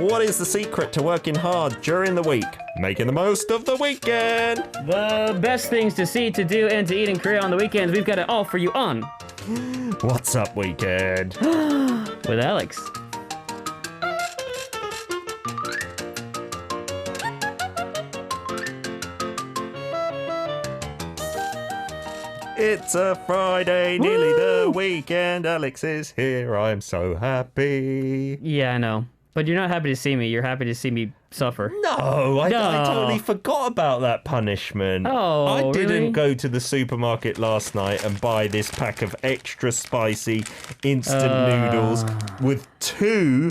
what is the secret to working hard during the week? Making the most of the weekend. The best things to see, to do, and to eat in Korea on the weekends. We've got it all for you on What's Up Weekend? with Alex. It's a Friday, nearly the weekend. Alex is here. I'm so happy. Yeah, I know. But you're not happy to see me. You're happy to see me suffer. No, I totally forgot about that punishment. Oh, I didn't really? go to the supermarket last night and buy this pack of extra spicy instant noodles with 2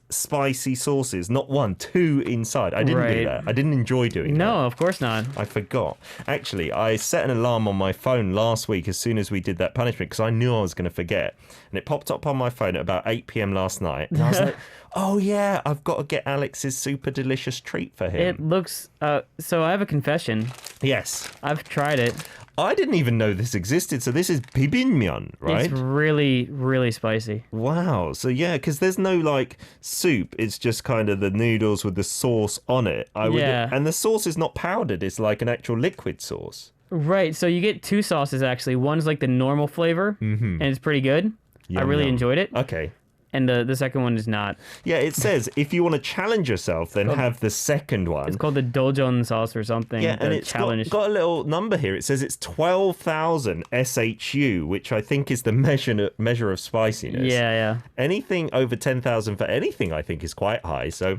spicy sauces. Not 1, 2 inside. I didn't do that. I didn't enjoy doing that. No, of course not. I forgot. Actually, I set an alarm on my phone last week as soon as we did that punishment because I knew I was going to forget. And it popped up on my phone at about 8 p.m. last night. And I was like, oh yeah, I've got to get Alex's super delicious treat for him. It looks... so I have a confession. Yes. I've tried it. I didn't even know this existed. So this is bibimbap, right? It's really, really spicy. Wow. So yeah, because there's no like soup. It's just kind of the noodles with the sauce on it. And the sauce is not powdered. It's like an actual liquid sauce. Right. So you get 2 sauces, actually. One's like the normal flavor, and it's pretty good. I really enjoyed it. Okay. And the second one is not. Yeah, it says if you want to challenge yourself, then have the second one. It's called the Dojon sauce or something. Yeah, and it's got a little number here. It says it's 12,000 SHU, which I think is the measure of spiciness. Yeah. Anything over 10,000 for anything, I think, is quite high. So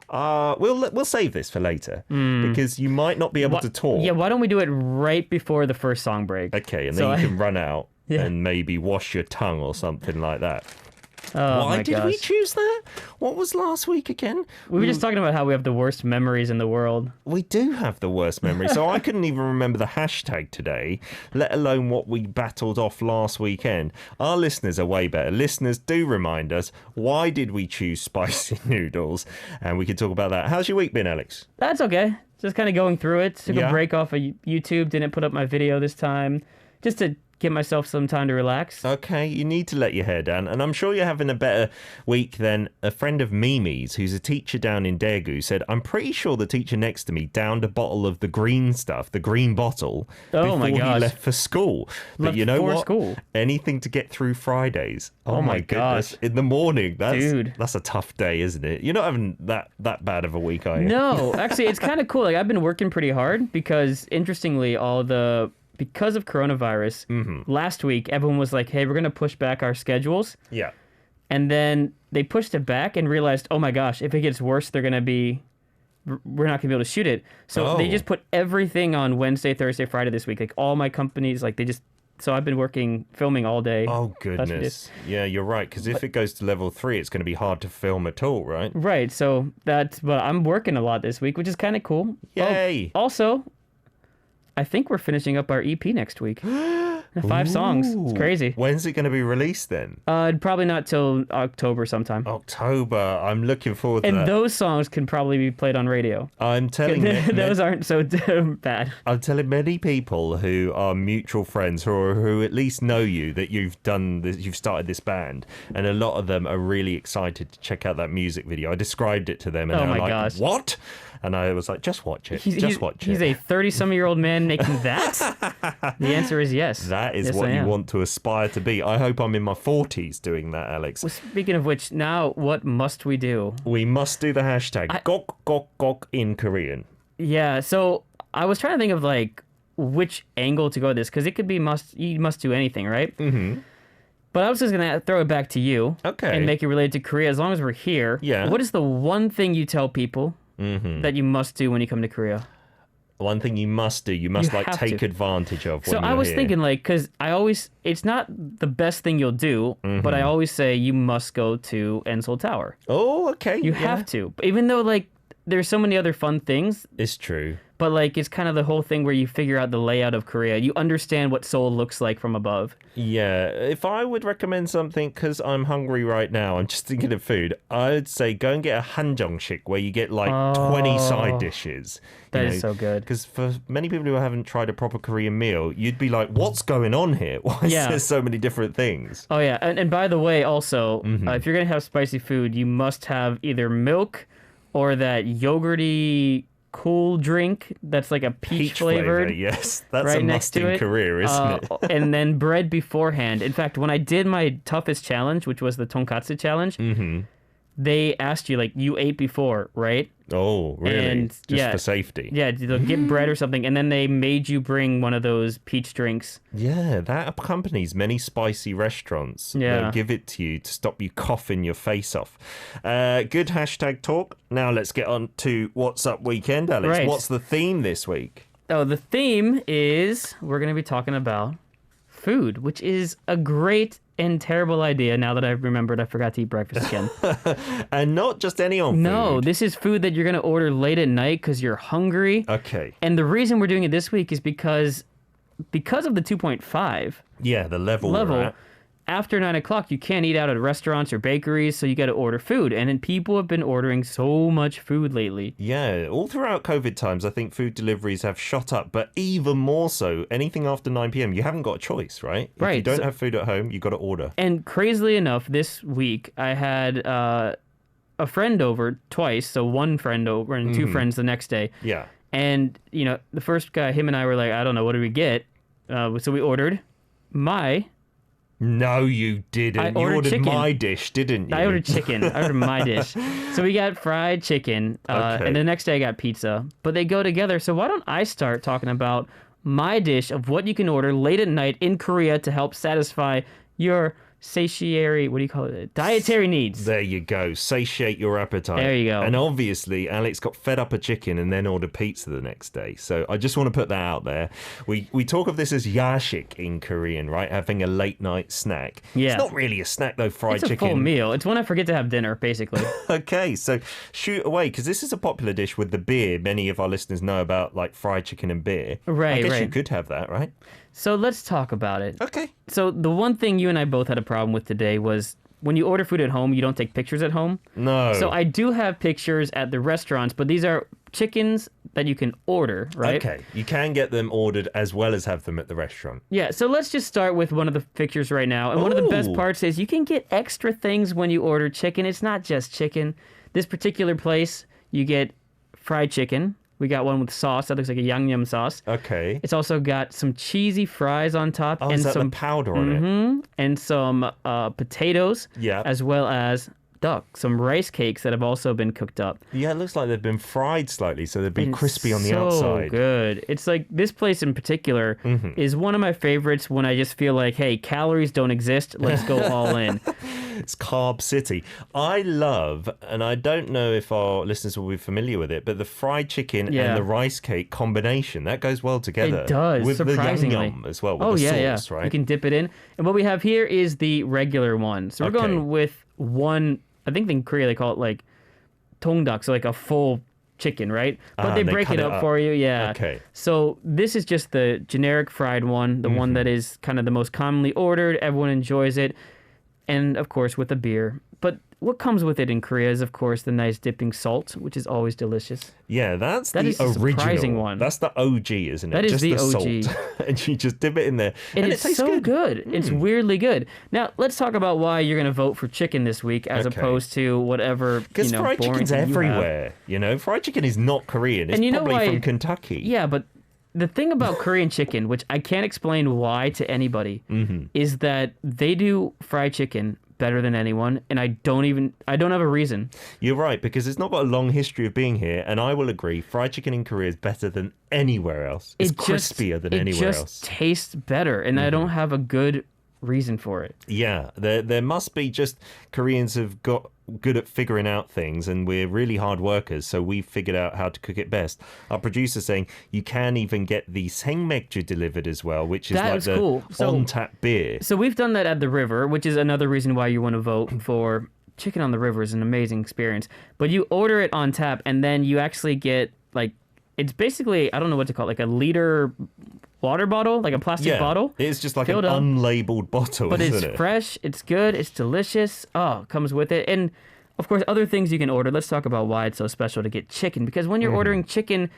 we'll save this for later because you might not be able to talk. Yeah, why don't we do it right before the first song break? Okay, and then you can run out and maybe wash your tongue or something like that. Why did we choose that? What was last week again? We were just talking about how we have the worst memories in the world. We do have the worst memories. So I couldn't even remember the hashtag today, let alone what we battled off last weekend. Our listeners are way better. Listeners, do remind us, why did we choose spicy noodles? And we could talk about that. How's your week been, Alex? That's okay. Just kind of going through it. Took a break off of YouTube. Didn't put up my video this time. Just to give myself some time to relax. Okay, you need to let your hair down. And I'm sure you're having a better week than a friend of Mimi's, who's a teacher down in Daegu, said, I'm pretty sure the teacher next to me downed a bottle of the green stuff, the green bottle, before he left for school. But you know what? School. Anything to get through Fridays. Oh my goodness. Gosh. In the morning. Dude. That's a tough day, isn't it? You're not having that bad of a week, are you? No, actually, it's kind of cool. Like, I've been working pretty hard because, interestingly, because of coronavirus, last week, everyone was like, hey, we're going to push back our schedules. Yeah. And then they pushed it back and realized, oh my gosh, if it gets worse, we're not going to be able to shoot it. So they just put everything on Wednesday, Thursday, Friday this week. Like all my companies, so I've been filming all day. Oh, goodness. Yeah, you're right. Because if it goes to level 3, it's going to be hard to film at all, right? Right. So but I'm working a lot this week, which is kind of cool. Yay. Also, I think we're finishing up our EP next week. 5 songs. It's crazy. When's it going to be released then? Probably not till October sometime. October. I'm looking forward to that. And those songs can probably be played on radio. I'm telling those aren't so bad. I'm telling many people who are mutual friends who at least know you that you've started this band, and a lot of them are really excited to check out that music video. I described it to them and they were like, gosh. What? And I was like, just watch it. He's a 30-some-year-old man making that? The answer is yes. That is what you want to aspire to be. I hope I'm in my 40s doing that, Alex. Well, speaking of which, now what must we do? We must do the hashtag gok gok gok in Korean. Yeah, so I was trying to think of like which angle to go with this, because it could be you must do anything, right? Mm-hmm. But I was just going to throw it back to you. Okay. And make it related to Korea as long as we're here. Yeah. What is the one thing you tell people that you must do when you come to Korea? One thing you must do, you must take advantage of when So you're I was here. thinking because it's not the best thing you'll do, but I always say you must go to Seoul Tower. Oh, okay. You have to. Even though there's so many other fun things. It's true. But it's kind of the whole thing where you figure out the layout of Korea. You understand what Seoul looks like from above. Yeah. If I would recommend something, because I'm hungry right now, I'm just thinking of food, I'd say go and get a hanjeongshik where you get 20 side dishes. That is so good. Because for many people who haven't tried a proper Korean meal, you'd be like, what's going on here? Why is there so many different things? Oh, yeah. And by the way, also, if you're going to have spicy food, you must have either milk or that yogurty cool drink that's like a peach flavored. Yes, that's right a must-in career, isn't it? And then bread beforehand. In fact, when I did my toughest challenge, which was the tonkatsu challenge, they asked you, like, you ate before, right? Oh, really? And, just for safety? Yeah, they'll get bread or something, and then they made you bring one of those peach drinks. Yeah, that accompanies many spicy restaurants. Yeah. They'll give it to you to stop you coughing your face off. Good hashtag talk. Now let's get on to What's Up Weekend, Alex. Right. What's the theme this week? Oh, the theme is we're going to be talking about food, which is a great and terrible idea. Now that I've remembered, I forgot to eat breakfast again. And not just any old food. No, this is food that you're going to order late at night because you're hungry. Okay. And the reason we're doing it this week is because of the 2.5 Yeah, the level we're at. after 9 o'clock, you can't eat out at restaurants or bakeries, so you got to order food. And then people have been ordering so much food lately. Yeah, all throughout COVID times, I think food deliveries have shot up, but even more so, anything after 9 p.m., you haven't got a choice, right? If Right, you don't so- have food at home, you got to order. And crazily enough, this week, I had a friend over twice, so one friend over and two friends the next day. Yeah. And, you know, the first guy, him and I were like, I don't know, what did we get? So we ordered No, you didn't. I You ordered chicken. my dish, didn't you? I ordered chicken. I ordered my dish. So we got fried chicken, Okay. and the next day I got pizza. But they go together. So why don't I start talking about my dish of what you can order late at night in Korea to help satisfy your dietary needs. There you go. Satiate your appetite. There you go. And obviously, Alex got fed up of chicken and then ordered pizza the next day. So I just want to put that out there. We talk of this as yashik in Korean, right? Having a late night snack. Yeah. It's not really a snack, though, fried It's a chicken. full meal. It's when I forget to have dinner, basically. Okay, so shoot away, because this is a popular dish with the beer. Many of our listeners know about, like, fried chicken and beer. Right, I guess right. you could have that, right? So let's talk about it. Okay. So the one thing you and I both had a problem with today was when you order food at home, you don't take pictures at home. No. So I do have pictures at the restaurants, but these are chickens that you can order, right? Okay, you can get them ordered as well as have them at the restaurant. Yeah, so let's just start with one of the pictures right now. And one of the best Ooh. parts is you can get extra things when you order chicken. It's not just chicken. This particular place, you get fried chicken. We got one with sauce that looks like a yangnyeom sauce. Okay. It's also got some cheesy fries on top Oh, and is that some the powder on it? and some potatoes, Yeah. as well as duck, some rice cakes that have also been cooked up. Yeah, it looks like they've been fried slightly, so they'd be And crispy on the so outside. good. It's like this place in particular is one of my favorites when I just feel like, hey, calories don't exist. Let's go all in. It's Carb City. I love, and I don't know if our listeners will be familiar with it, but the fried chicken Yeah. and the rice cake combination, that goes well together. It does, with surprisingly. the yum as well, with the sauce, right? You can dip it in. And what we have here is the regular one. So we're Okay. going with one, I think in Korea they call it like tongdak, so like a full chicken, right? But they and they break cut it it up up. for you, yeah. Okay. So this is just the generic fried one, the one that is kind of the most commonly ordered. Everyone enjoys it. And of course with a beer. But what comes with it in Korea is, of course, the nice dipping salt, which is always delicious. Yeah, that's That the is the original surprising one. That's the OG, isn't it? That is just the the OG. salt. And you just dip it in there. And it it's tastes so good. It's weirdly good. Now, let's talk about why you're going to vote for chicken this week as Okay. opposed to whatever, Because fried boring chicken's thing you have. everywhere. You know, fried chicken is not Korean. It's And you know probably why- from Kentucky. Yeah, but the thing about Korean chicken, which I can't explain why to anybody, is that they do fried chicken better than anyone, and I don't have a reason. You're right, because it's not got a long history of being here, and I will agree, fried chicken in Korea is better than anywhere else. It's crispier than anywhere else. It else. just tastes better, and I don't have a good reason for it. Yeah, there must be just Koreans have got good at figuring out things, and we're really hard workers, so we've figured out how to cook it best. Our producer's saying you can even get the 생맥주 delivered as well, which is That like is the cool. So- on-tap beer. So we've done that at the river, which is another reason why you want to vote for chicken on the river. Is an amazing experience. But you order it on tap, and then you actually get like it's basically, I don't know what to call it, like a liter water bottle, like a plastic bottle. It's just like an filled up. unlabeled bottle, But isn't it's it? fresh, it's good, it's delicious. Oh, it comes with it. And of course, other things you can order. Let's talk about why it's so special to get chicken. Because when you're ordering chicken,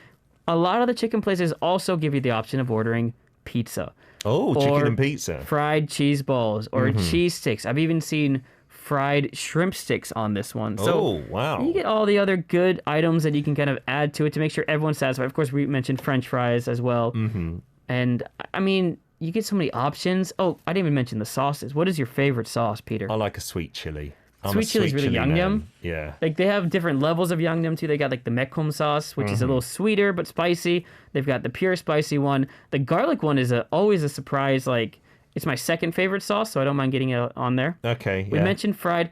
a lot of the chicken places also give you the option of ordering pizza. Oh, or chicken and pizza. Fried cheese balls or cheese sticks. I've even seen fried shrimp sticks on this one. So Oh, wow. you get all the other good items that you can kind of add to it to make sure everyone's satisfied. Of course, we mentioned French fries as well. Mm-hmm. And, I mean, you get so many options. Oh, I didn't even mention the sauces. What is your favorite sauce, Peter? I like a sweet chili. Sweet chili is really yum. Yeah. Like, they have different levels of yum too. They got, like, the Mekkum sauce, which is a little sweeter but spicy. They've got the pure spicy one. The garlic one is always a surprise. Like, it's my second favorite sauce, so I don't mind getting it on there. Okay, We mentioned fried.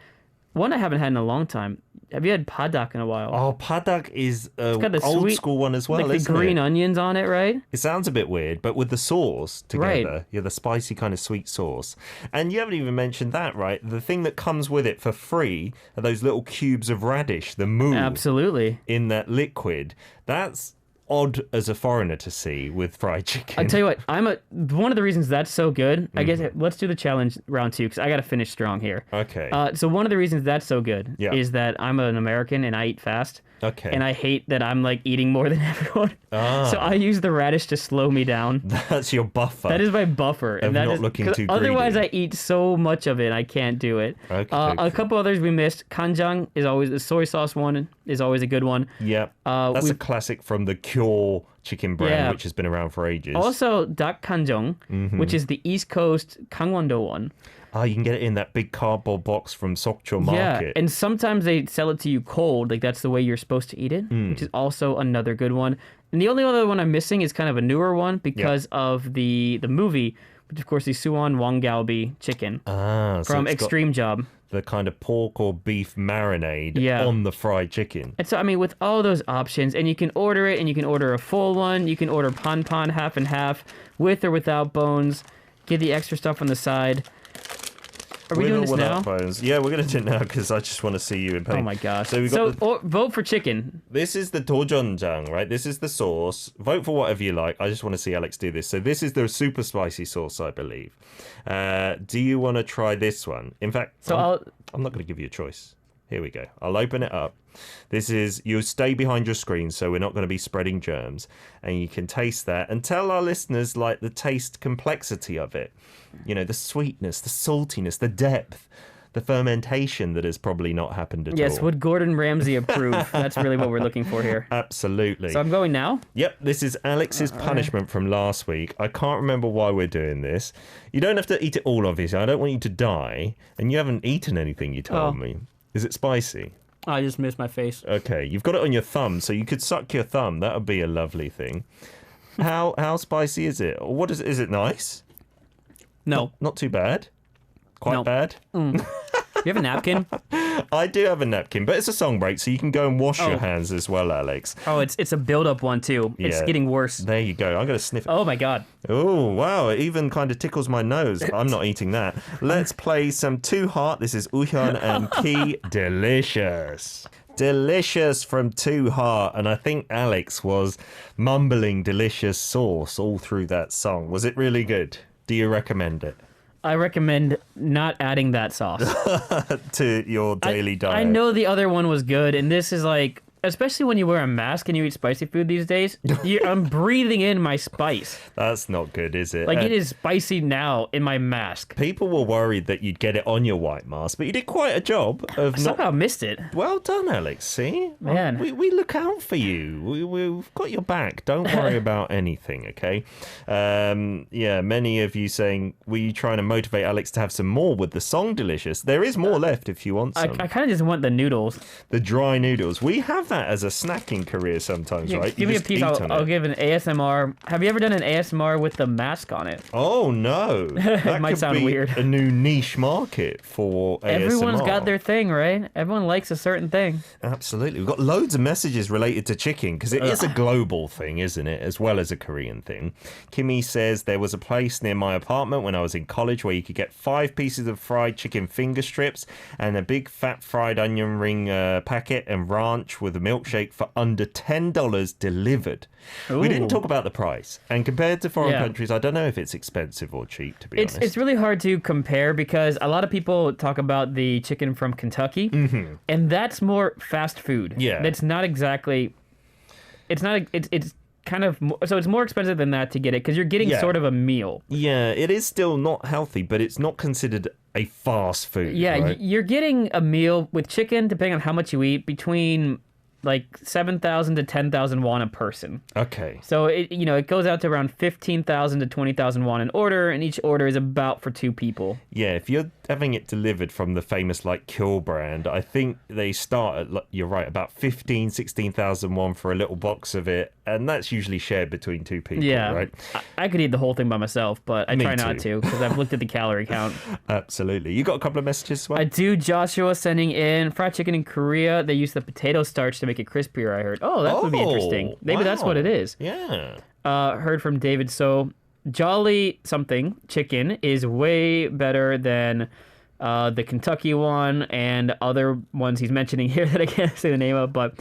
One I haven't had in a long time. Have you had padak in a while? Oh, padak is It's got the old sweet, school one as well, like isn't the green it? onions on it, right? It sounds a bit weird, but with the sauce together, Right. the spicy kind of sweet sauce. And you haven't even mentioned that, right? The thing that comes with it for free are those little cubes of radish, the moo, Absolutely. in that liquid. That's odd as a foreigner to see with fried chicken. I tell you what, one of the reasons that's so good. I guess let's do the challenge round 2 because I got to finish strong here. Okay. So one of the reasons that's so good is that I'm an American and I eat fast. Okay. And I hate that I'm like eating more than everyone. So I use the radish to slow me down. That's your buffer. That is my buffer. Of And that not is, looking 'cause too otherwise greedy. I eat so much of it, I can't do it. Okay, A okay. couple others we missed. Kanjang is always, the soy sauce one is always a good one. Yep. That's a classic from the Cure chicken brand, Yeah. which has been around for ages. Also, dak kanjong, which is the East Coast Gangwon-do one. You can get it in that big cardboard box from Sokcho Market. Yeah, and sometimes they sell it to you cold, like that's the way you're supposed to eat it, which is also another good one. And the only other one I'm missing is kind of a newer one because of the movie, which of course is Suwon Wanggalbi chicken So from it's got Extreme Job. the kind of pork or beef marinade Yeah. on the fried chicken. And so, I mean, with all those options, and you can order it, and you can order a full one, you can order pan half and half, with or without bones, get the extra stuff on the side. Are we With doing or this without now? bones. Yeah, we're going to do it now because I just want to see you in pain. Oh my gosh. So we've got Vote for chicken. this is the dojenjang, right? This is the sauce. Vote for whatever you like. I just want to see Alex do this. So this is the super spicy sauce, I believe. Do you want to try this one? In fact, I'm not going to give you a choice. Here we go. I'll open it up. This is, you stay behind your screen so we're not going to be spreading germs. And you can taste that and tell our listeners like the taste complexity of it. You know, the sweetness, the saltiness, the depth, the fermentation that has probably not happened at all. Yes, would Gordon Ramsay approve? That's really what we're looking for here. Absolutely. So I'm going now? Yep, this is Alex's punishment from last week. I can't remember why we're doing this. You don't have to eat it all, obviously. I don't want you to die. And you haven't eaten anything, you told me. Is it spicy? I just missed my face. Okay, you've got it on your thumb, so you could suck your thumb. That would be a lovely thing. How spicy is it? What is it nice? No. Not too bad. Quite No. bad. You have a napkin? I do have a napkin, but it's a song break, so you can go and wash your hands as well, Alex. Oh, it's a build-up one, too. It's Yeah. getting worse. There you go. I'm going to sniff it. Oh, my God. Oh, wow. It even kind of tickles my nose. I'm not eating that. Let's play some Too Hot. This is Uhyun and Ki. Delicious. Delicious from Too Hot. And I think Alex was mumbling delicious sauce all through that song. Was it really good? Do you recommend it I recommend not adding that sauce. to your daily diet? I know the other one was good, and this is like, especially when you wear a mask and you eat spicy food these days, I'm breathing in my spice. That's not good, is it? Like, it is spicy now in my mask. People were worried that you'd get it on your white mask, but you did quite a job of I somehow missed it. Well done, Alex. See? Man. We look out for you. We've got your back. Don't worry about anything, okay? Yeah, many of you saying, were you trying to motivate Alex to have some more with the song Delicious? There is more left if you want some. I kind of just want the noodles. The dry noodles. We have that as a snacking career sometimes, right? Give me a piece. I'll give an ASMR. Have you ever done an ASMR with the mask on it? Oh, no. That might could sound be weird. a new niche market for ASMR. Everyone's got their thing, right? Everyone likes a certain thing. Absolutely. We've got loads of messages related to chicken because it is a global thing, isn't it? As well as a Korean thing. Kimmy says there was a place near my apartment when I was in college where you could get 5 pieces of fried chicken finger strips and a big fat fried onion ring packet and ranch with a milkshake for under $10 delivered. Ooh. We didn't talk about the price. And compared to foreign countries, I don't know if it's expensive or cheap, to be honest. It's really hard to compare because a lot of people talk about the chicken from Kentucky, and that's more fast food. Yeah. That's not exactly. It's not. It's kind of so it's more expensive than that to get it because you're getting sort of a meal. Yeah, it is still not healthy, but it's not considered a fast food. Yeah, right? you're getting a meal with chicken, depending on how much you eat, between like 7,000 to 10,000 won a person. Okay. So it goes out to around 15,000 to 20,000 won an order, and each order is about for 2 people. Yeah, if you're having it delivered from the famous Kill brand, I think they start at, you're right, about 16,000 won for a little box of it, and that's usually shared between 2 people, right? I could eat the whole thing by myself, but I try not to because I've looked at the calorie count. Absolutely. You got a couple of messages as well? I do. Joshua sending in fried chicken in Korea. They use the potato starch to make it crispier, I heard. Oh, that would be interesting. Maybe that's what it is. Yeah. Heard from David. So Jolly something chicken is way better than the Kentucky one and other ones he's mentioning here that I can't say the name of, but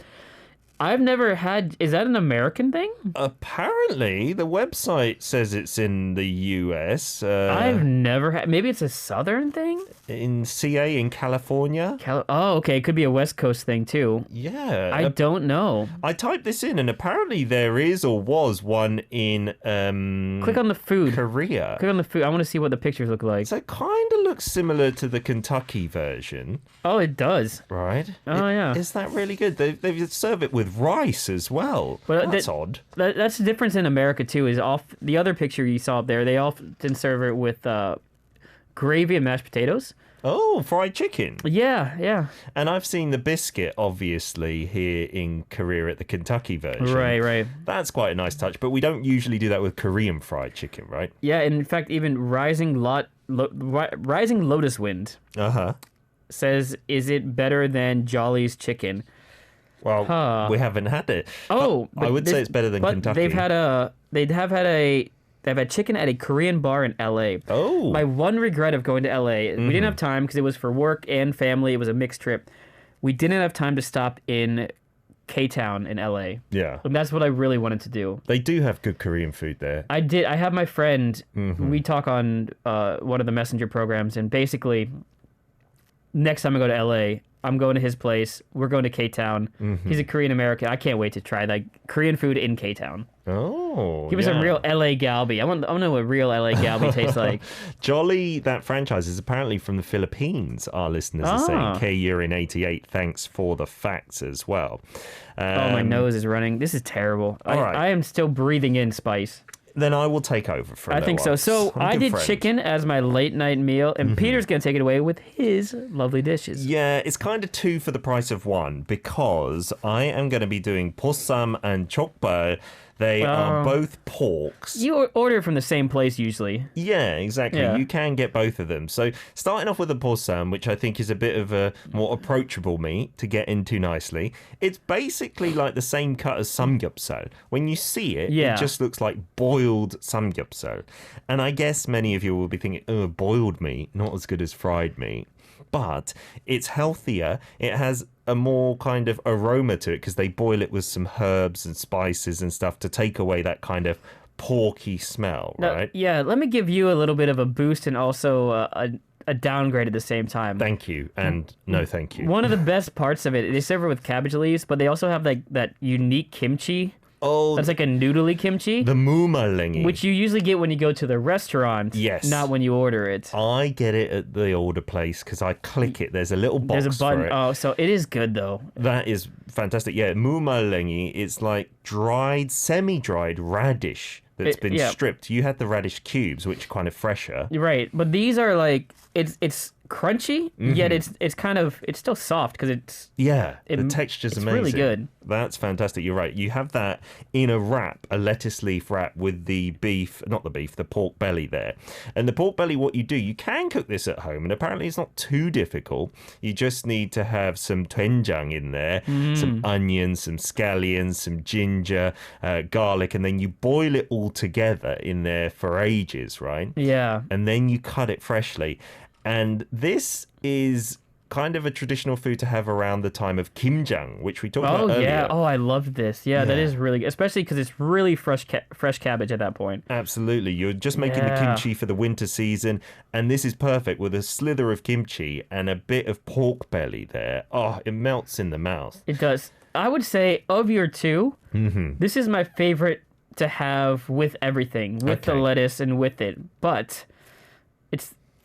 I've never had... Is that an American thing? Apparently, the website says it's in the US. I've never had... Maybe it's a Southern thing? In CA, in California. Oh, okay. It could be a West Coast thing, too. Yeah. I don't know. I typed this in, and apparently there is or was one in... Click on the food. Korea. Click on the food. I want to see what the pictures look like. So it kind of looks similar to the Kentucky version. Oh, it does. Right? Yeah. Is that really good? They serve it with rice as well. But that's odd. That's the difference in America too. Is the other picture you saw up there? They often serve it with gravy and mashed potatoes. Oh, fried chicken. Yeah. And I've seen the biscuit, obviously, here in Korea at the Kentucky version. Right. That's quite a nice touch, but we don't usually do that with Korean fried chicken, right? Yeah, and in fact, even Rising Lotus Wind says, is it better than Jolly's chicken? Well, we haven't had it. Oh, I would say it's better than Kentucky. They've had chicken at a Korean bar in LA. Oh. My one regret of going to LA, we didn't have time because it was for work and family. It was a mixed trip. We didn't have time to stop in K-Town in LA. Yeah. And that's what I really wanted to do. They do have good Korean food there. I did. I have my friend, we talk on one of the messenger programs, and basically next time I go to LA, I'm going to his place. We're going to K-Town. He's a Korean American. I can't wait to try Korean food in K-Town. Oh, Give me some real LA galbi. I want to know what real LA galbi tastes like. Jolly, that franchise, is apparently from the Philippines. Our listeners are saying. K-Urin88, thanks for the facts as well. My nose is running. This is terrible. All right. I am still breathing in spice. Then I will take over for a I think so. while. So I did chicken as my late night meal, and Peter's going to take it away with his lovely dishes. Yeah, it's kind of 2 for the price of 1 because I am going to be doing possam and Jokbal. They are both porks. You order from the same place usually. Yeah, exactly. Yeah. You can get both of them. So starting off with the possam, which I think is a bit of a more approachable meat to get into nicely. It's basically like the same cut as samgyeopsal. When you see it, it just looks like boiled samgyeopsal. And I guess many of you will be thinking, oh, boiled meat, not as good as fried meat. But it's healthier. It has a more kind of aroma to it because they boil it with some herbs and spices and stuff to take away that kind of porky smell, right? Yeah, let me give you a little bit of a boost and also a downgrade at the same time. Thank you, and no thank you. One of the best parts of it, they serve it with cabbage leaves, but they also have that unique kimchi. Oh, that's like a noodly kimchi. The mumalengi. Which you usually get when you go to the restaurant. Yes. Not when you order it. I get it at the order place because I click it. There's a little box There's a button. for it. Oh, so it is good though. That is fantastic. Yeah, mumalengi, it's like dried, semi-dried radish that's been stripped. You had the radish cubes, which are kind of fresher. Right, but these are like, it's crunchy, yet it's kind of, it's still soft because it's... Yeah, the texture's amazing. It's really good. That's fantastic. You're right. You have that in a wrap, a lettuce leaf wrap with the beef, not the beef, the pork belly there. And the pork belly, what you do, you can cook this at home, and apparently it's not too difficult. You just need to have some doenjang in there, some onions, some scallions, some ginger, garlic, and then you boil it all together in there for ages, right? Yeah. And then you cut it freshly. And this is kind of a traditional food to have around the time of kimjang, which we talked about earlier. Yeah. Oh, I loved this. Yeah, that is really good, especially because it's really fresh cabbage at that point. Absolutely. You're just making the kimchi for the winter season, and this is perfect with a slither of kimchi and a bit of pork belly there. Oh, it melts in the mouth. It does. I would say of your two, this is my favorite to have with everything, with the lettuce and with it. But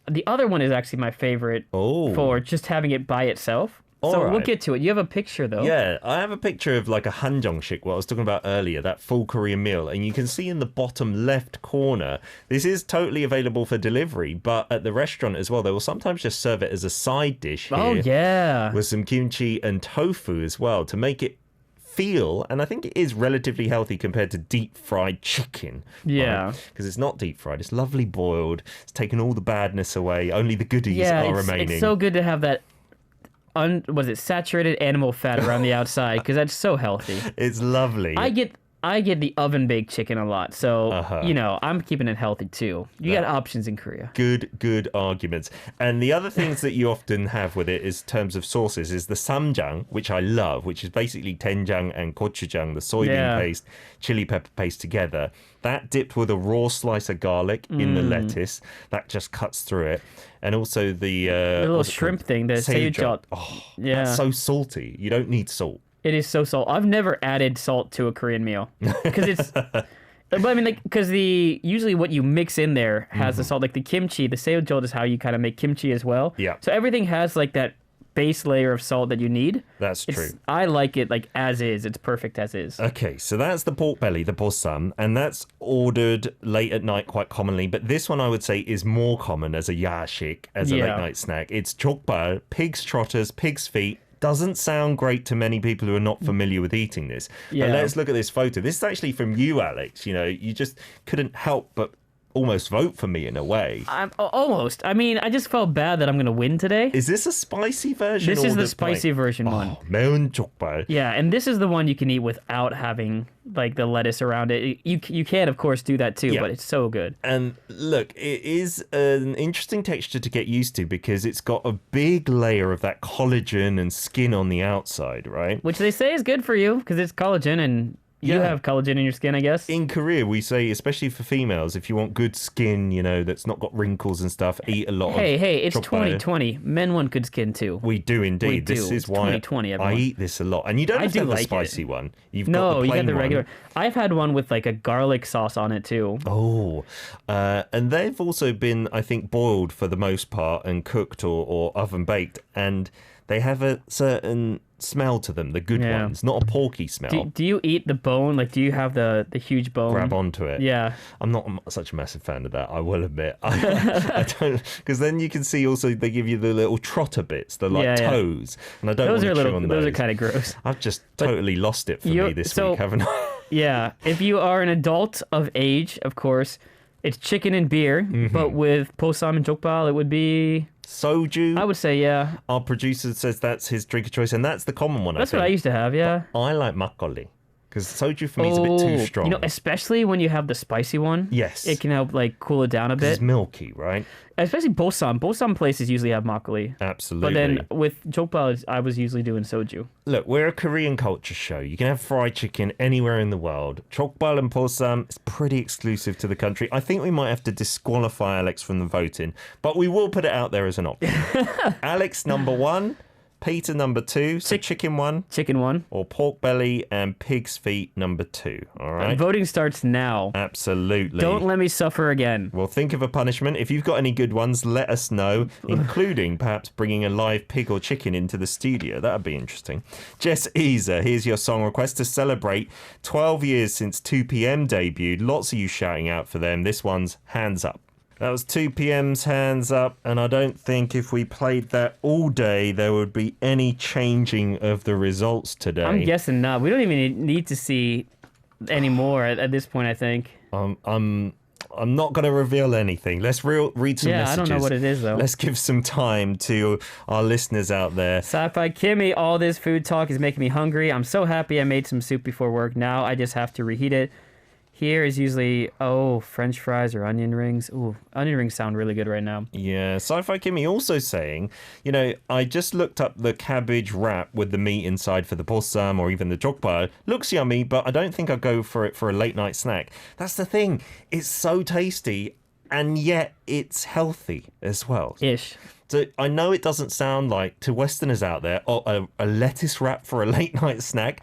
the other one is actually my favorite for just having it by itself. We'll get to it. You have a picture, though. Yeah, I have a picture of like a hanjeongshik, what I was talking about earlier, that full Korean meal. And you can see in the bottom left corner, this is totally available for delivery, but at the restaurant as well, they will sometimes just serve it as a side dish here. Oh, yeah. With some kimchi and tofu as well to make it feel, and I think it is relatively healthy compared to deep fried chicken. Yeah. Because it's not deep fried, it's lovely boiled, it's taken all the badness away, only the goodies are remaining. It's so good to have that saturated animal fat around the outside, because that's so healthy. It's lovely. I get the oven baked chicken a lot, so I'm keeping it healthy too. You got options in Korea. Good arguments. And the other things that you often have with it is terms of sauces is the samjang, which I love, which is basically doenjang and gochujang, the soybean paste, chili pepper paste together. That dipped with a raw slice of garlic in the lettuce, that just cuts through it. And also the little shrimp thing, the sejot. Oh, that's so salty. You don't need salt. It is so salt. I've never added salt to a Korean meal because it's. But I mean, because usually what you mix in there has the salt, like the kimchi. The sejot is how you kind of make kimchi as well. Yeah. So everything has like that base layer of salt that you need. That's true. I like it like as is. It's perfect as is. Okay, so that's the pork belly, the bossam, and that's ordered late at night quite commonly. But this one I would say is more common as a yashik, as a late night snack. It's jokbal, pig's trotters, pig's feet. Doesn't sound great to many people who are not familiar with eating this. Yeah. But let's look at this photo. This is actually from you, Alex. You know, you just couldn't help but almost vote for me in a way. Almost. I mean, I just felt bad that I'm going to win today. Is this a spicy version? This is the spicy version one. 매운 족발. Yeah, and this is the one you can eat without having like the lettuce around it. You can, of course, do that too, but it's so good. And look, it is an interesting texture to get used to because it's got a big layer of that collagen and skin on the outside, right? Which they say is good for you because it's collagen and you have collagen in your skin, I guess. In Korea, we say, especially for females, if you want good skin, you know, that's not got wrinkles and stuff, eat a lot of Hey, it's 2020. Men want good skin too. We do indeed. This is why 2020, I eat this a lot. And you don't have to have the spicy one. You've got the plain you got the regular. one. I've had one with like a garlic sauce on it too. Oh, and they've also been, I think, boiled for the most part and cooked or oven baked. And they have a certain smell to them, the good ones, not a porky smell. Do you eat the bone? Like, do you have the huge bone? Grab onto it. Yeah. I'm not such a massive fan of that, I will admit. I don't, because then you can see also they give you the little trotter bits, the toes, and I don't want to chew on those. Those are kind of gross. I've just totally lost it for me this week, haven't I? Yeah. If you are an adult of age, of course, it's chicken and beer, but with posam and jokbal, it would be soju. I would say, yeah. Our producer says that's his drink of choice, and that's the common one. That's what I used to have, yeah. But I like makgeolli because soju for me is a bit too strong. You know, especially when you have the spicy one. Yes, it can help like cool it down a bit. It's milky, right? Especially bossam. Bossam places usually have makgeolli. Absolutely. But then with jokbal, I was usually doing soju. Look, we're a Korean culture show. You can have fried chicken anywhere in the world. Jokbal and bossam is pretty exclusive to the country. I think we might have to disqualify Alex from the voting, but we will put it out there as an option. Alex, number 1. Peter, number 2. So chicken 1. Chicken 1. Or pork belly and pig's feet, number 2. All right? Voting starts now. Absolutely. Don't let me suffer again. Well, think of a punishment. If you've got any good ones, let us know, including perhaps bringing a live pig or chicken into the studio. That would be interesting. Jess Easer, here's your song request to celebrate 12 years since 2PM debuted. Lots of you shouting out for them. This one's Hands Up. That was 2PM's Hands Up, and I don't think if we played that all day, there would be any changing of the results today. I'm guessing not. We don't even need to see any more at this point, I think. I'm not going to reveal anything. Let's read some messages. I don't know what it is, though. Let's give some time to our listeners out there. Sci-Fi Kimmy, all this food talk is making me hungry. I'm so happy I made some soup before work. Now I just have to reheat it. Here is usually, French fries or onion rings. Ooh, onion rings sound really good right now. Yeah, Sci-Fi Kimmy also saying, you know, I just looked up the cabbage wrap with the meat inside for the bossam or even the jokbal. Looks yummy, but I don't think I'd go for it for a late night snack. That's the thing. It's so tasty, and yet it's healthy as well. Ish. So I know it doesn't sound like, to Westerners out there, a lettuce wrap for a late night snack.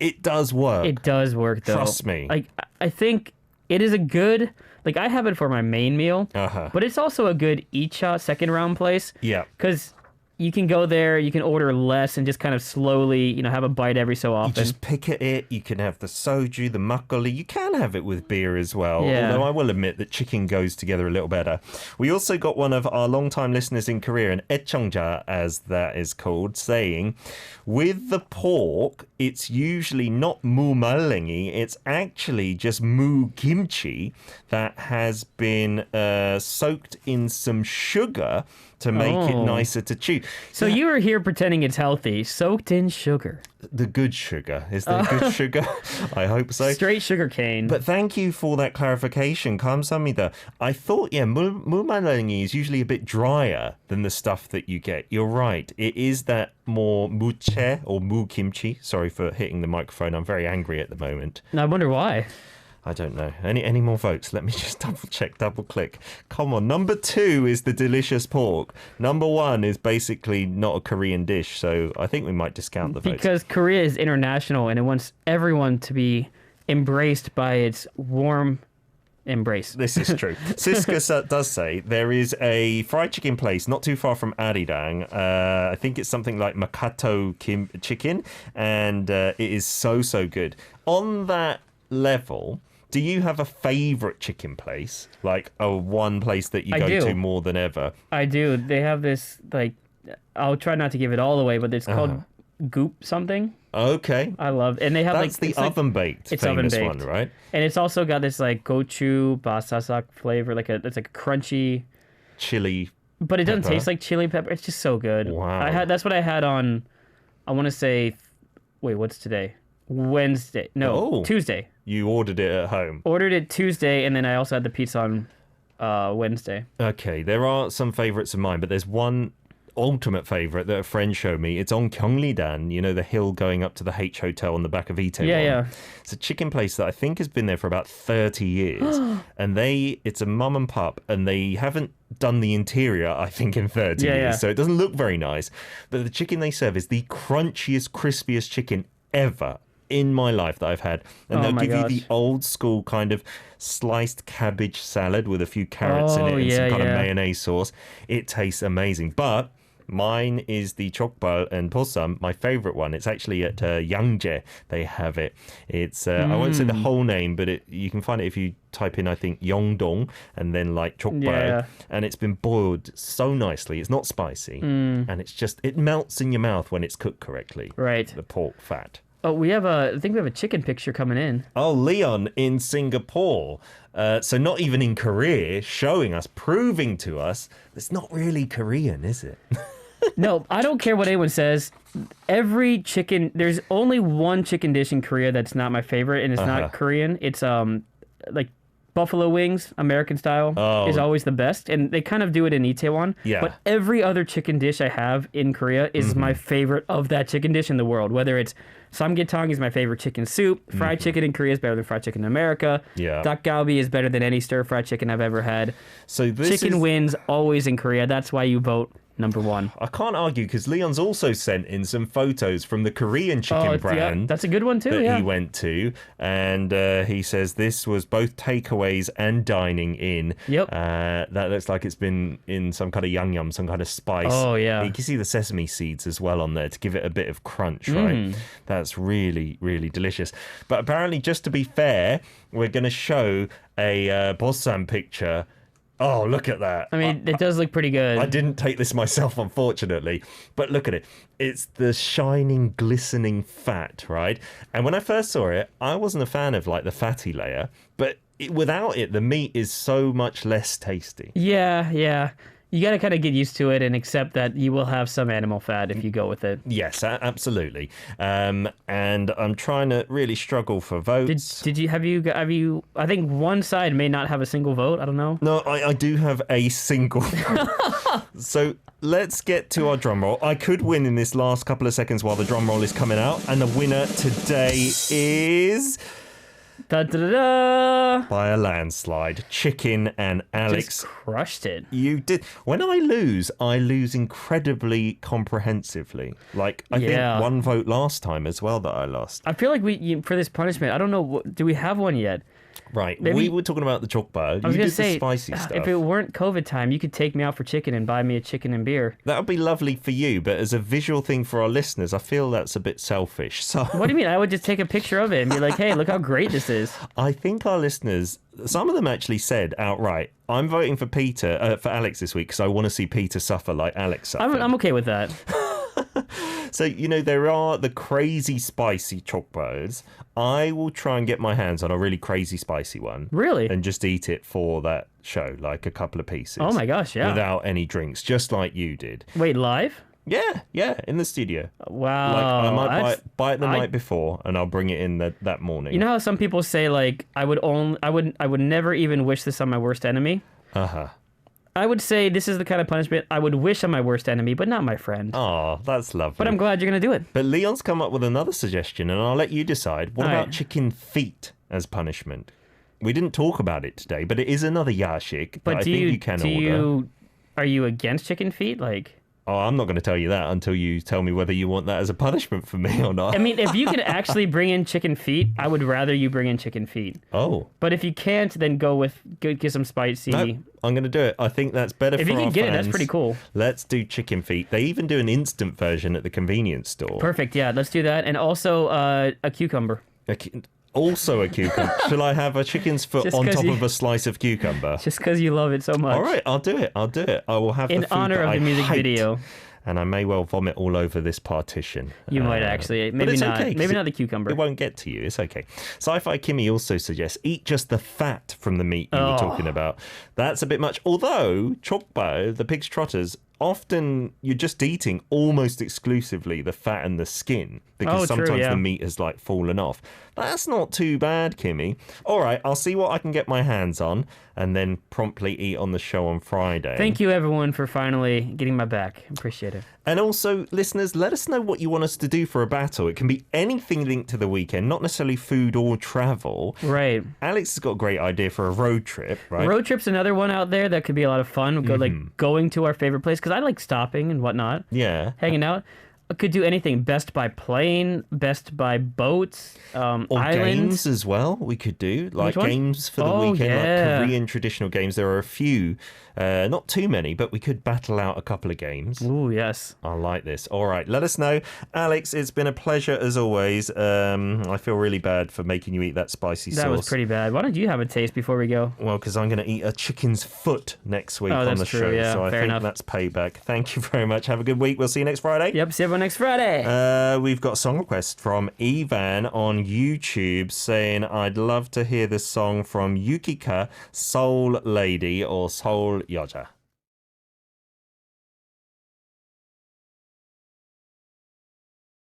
It does work. It does work, though. Trust me. Like, I think it is a good... Like, I have it for my main meal, but it's also a good Icha second round place. Yeah. Because you can go there, you can order less and just kind of slowly, have a bite every so often. You just pick at it. You can have the soju, the makgeolli. You can have it with beer as well. Yeah. Although I will admit that chicken goes together a little better. We also got one of our long-time listeners in Korea, an 애청자, as that is called, saying, with the pork, it's usually not mumallengi. It's actually just mu kimchi that has been soaked in some sugar to make it nicer to chew. So you were here pretending it's healthy, soaked in sugar. The good sugar. Is there good sugar? I hope so. Straight sugar cane. But thank you for that clarification. 감사합니다. I thought, mumallengi is usually a bit drier than the stuff that you get. You're right. It is that more muche or mu kimchi. Sorry for hitting the microphone. I'm very angry at the moment. I wonder why. I don't know. Any more votes? Let me just double click. Come on. Number 2 is the delicious pork. Number 1 is basically not a Korean dish, so I think we might discount the votes. Because Korea is international and it wants everyone to be embraced by its warm embrace. This is true. Siska does say there is a fried chicken place not too far from Arirang. I think it's something like Makato chicken, and it is so good. On that level, do you have a favorite chicken place? Like one place that you go to more than ever? I do. They have this, like, I'll try not to give it all away, but it's called Goop something. Okay. I love it. And they have That's the oven-baked famous one, right? And it's also got this like gochu basasak flavor, it's like a crunchy chili. But it doesn't taste like chili pepper. It's just so good. Wow. That's what I had on, I want to say, wait, what's today? Wednesday. No, Tuesday. You ordered it at home. Ordered it Tuesday, and then I also had the pizza on Wednesday. Okay, there are some favorites of mine, but there's one ultimate favorite that a friend showed me. It's on Gyeongridan, the hill going up to the H Hotel on the back of Itaewon. Yeah. It's a chicken place that I think has been there for about 30 years. And it's a mum and pup, and they haven't done the interior, I think, in 30 years. So it doesn't look very nice. But the chicken they serve is the crunchiest, crispiest chicken ever in my life that I've had. And they'll give you the old school kind of sliced cabbage salad with a few carrots in it and some kind of mayonnaise sauce. It tastes amazing. But mine is the Jokbal and Bossam, my favorite one. It's actually at Yangjae. They have it. It's I won't say the whole name, but you can find it if you type in, I think, Yeongdong and then like Jokbal. Yeah. And it's been boiled so nicely. It's not spicy. And it melts in your mouth when it's cooked correctly. Right. The pork fat. Oh, I think we have a chicken picture coming in. Oh, Leon in Singapore. So not even in Korea, proving to us, it's not really Korean, is it? No, I don't care what anyone says. There's only one chicken dish in Korea that's not my favorite, and it's not Korean. It's like buffalo wings, American style, is always the best. And they kind of do it in Itaewon. Yeah. But every other chicken dish I have in Korea is my favorite of that chicken dish in the world. Whether it's samgyetang is my favorite chicken soup. Fried chicken in Korea is better than fried chicken in America. Yeah. Dakgalbi is better than any stir-fried chicken I've ever had. So chicken wins always in Korea. That's why you vote number 1. I can't argue because Leon's also sent in some photos from the Korean chicken brand. Yeah, that's a good one too. That he went to, and he says this was both takeaways and dining in. Yep. That looks like it's been in some kind of yangnyeom, some kind of spice. Oh yeah. You can see the sesame seeds as well on there to give it a bit of crunch, right? That's really, really delicious. But apparently, just to be fair, we're going to show a bossam picture. Oh, look at that. I mean, it does look pretty good. I didn't take this myself, unfortunately. But look at it. It's the shining, glistening fat, right? And when I first saw it, I wasn't a fan of, like, the fatty layer. But without it, the meat is so much less tasty. Yeah. You got to kind of get used to it and accept that you will have some animal fat if you go with it. Yes, absolutely. And I'm trying to really struggle for votes. Have you? I think one side may not have a single vote. I don't know. No, I do have a single vote. So let's get to our drum roll. I could win in this last couple of seconds while the drum roll is coming out. And the winner today is Da, da, da, da. By a landslide. Chicken and Alex. Just crushed it. You did. When I lose incredibly comprehensively. Like, I think one vote last time as well that I lost. I feel like for this punishment, I don't know, do we have one yet? Right. We were talking about the Jokbal. I was you going did to say, the spicy stuff. if it weren't COVID time, you could take me out for chicken and buy me a chicken and beer. That would be lovely for you, but as a visual thing for our listeners, I feel that's a bit selfish. So what do you mean? I would just take a picture of it and be like, hey, look how great this is. I think our listeners, some of them actually said outright, I'm voting for for Alex this week because I want to see Peter suffer like Alex suffered. I'm okay with that. So, there are the crazy spicy Jokbals. I will try and get my hands on a really crazy spicy one. Really? And just eat it for that show, like a couple of pieces. Oh my gosh, yeah. Without any drinks, just like you did. Wait, live? Yeah, in the studio. Wow. Like, I might buy it the night before, and I'll bring it in that morning. You know how some people say, like, I would never even wish this on my worst enemy? Uh-huh. I would say this is the kind of punishment I would wish on my worst enemy, but not my friend. Oh, that's lovely. But I'm glad you're going to do it. But Leon's come up with another suggestion, and I'll let you decide. What about chicken feet as punishment? We didn't talk about it today, but it is another yashik that I think you can order. Are you against chicken feet? Like... Oh, I'm not going to tell you that until you tell me whether you want that as a punishment for me or not. I mean, if you can actually bring in chicken feet, I would rather you bring in chicken feet. Oh. But if you can't, then get some spicy. Nope, I'm going to do it. I think that's better for our fans. If you can get it, that's pretty cool. Let's do chicken feet. They even do an instant version at the convenience store. Perfect, yeah. Let's do that. And also a cucumber. Also a cucumber. Shall I have a chicken's foot on top of a slice of cucumber? Just because you love it so much. All right, I'll do it. I will have in the food honor that of I the music hate, video. and I may well vomit all over this partition. You might actually. Maybe not. Okay, maybe not the cucumber. It won't get to you. It's okay. Sci-Fi Kimmy also suggests eat just the fat from the meat you were talking about. That's a bit much. Although Jokbal, the pig's trotters, often you're just eating almost exclusively the fat and the skin because sometimes the meat has like fallen off. That's not too bad, Kimmy. All right, I'll see what I can get my hands on and then promptly eat on the show on Friday. Thank you, everyone, for finally getting my back. Appreciate it. And also, listeners, let us know what you want us to do for a battle. It can be anything linked to the weekend, not necessarily food or travel. Right. Alex has got a great idea for a road trip, right? Road trip's another one out there that could be a lot of fun. Going to our favorite place, because I like stopping and whatnot. Yeah. Hanging out. I could do anything. Best by plane, best by boats, or islands. Games as well, we could do. Like games for the weekend, like Korean traditional games. There are a few, not too many, but we could battle out a couple of games. Ooh, yes. I like this. All right, let us know. Alex, it's been a pleasure as always. I feel really bad for making you eat that spicy sauce. That was pretty bad. Why don't you have a taste before we go? Well, because I'm going to eat a chicken's foot next week on the show. Yeah, so I think enough. that's payback. Thank you very much. Have a good week. We'll see you next Friday. Yep, see everyone next Friday. We've got a song request from Ivan on YouTube saying, I'd love to hear this song from Yukika, Soul Lady or Soul Yoja.